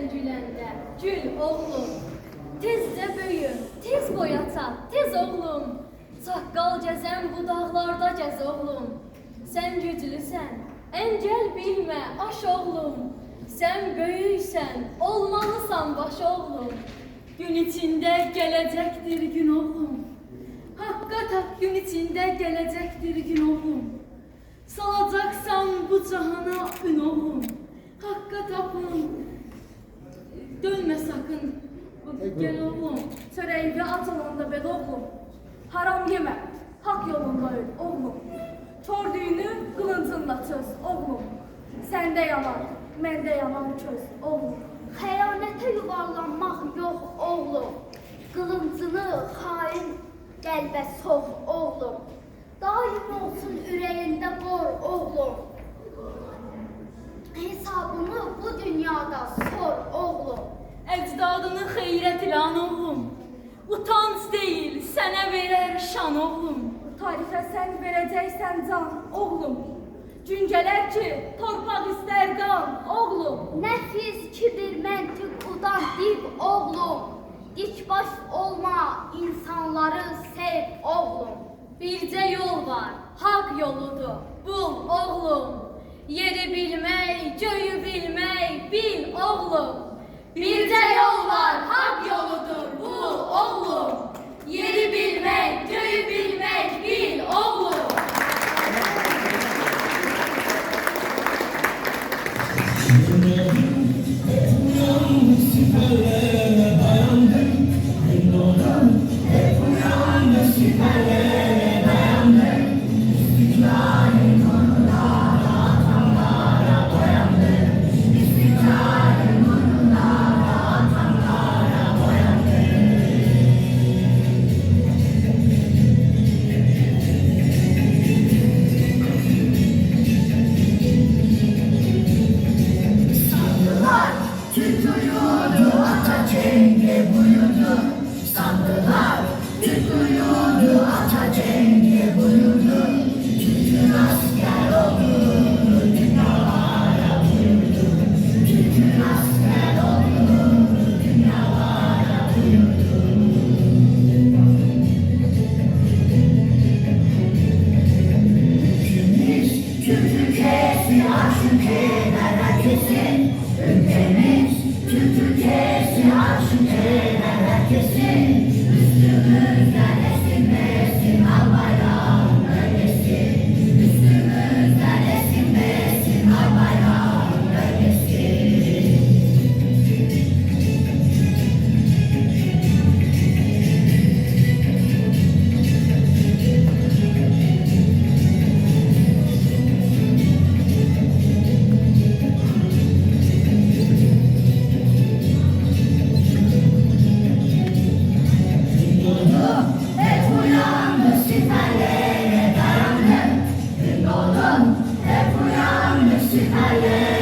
sen güləndə, gül oğlum. Tezcə böyü, tez boyata, tez oğlum. Saqqal gəzən bu dağlarda gəz oğlum. Sən güclüsən, əngəl bilmə, aş oğlum. Sən böyüksən, olmalısan baş oğlum. Gün içində gələcəkdir gün oğlum. Haqqa tap gün içində gələcəkdir gün oğlum. Salacaqsan bu cahana ün oğlum. Haqqa tapın, dönmə sakın. Gel oğlum, çörəyini at olanda belə oğlum. Haram yemə, hak yolunda öl oğlum. Kör düyünü qılıncınla çöz oğlum. Səndə yalan, məndə yalan köz oğlum. Xəyanətə yuvarlanmaq yox oğlum. Qılıncını xain qəlbə sox oğlum. Daim olsun ürəyində qor oğlum. Hesabını bu dünyada sor oğlum. Əcdadını xeyrət ilan oğlum. Utanc deyil, sənə verər şan oğlum. Tarixə sən verəcəksən can oğlum. Gün gələr ki, torpaq istər qan oğlum. Nəfis, kibir, məntiq, udan, div oğlum. Dikbaş olma, insanları sev oğlum. Bircə yol var, haqq yoludur, bul oğlum. Yeri bilmək, göyü bilmək, bil oğlum. Bircə yol var, haqq yoludur, bul oğlum. Yeri bilmək, göyü bilmək, bil oğlum. Hep uyandı siperlere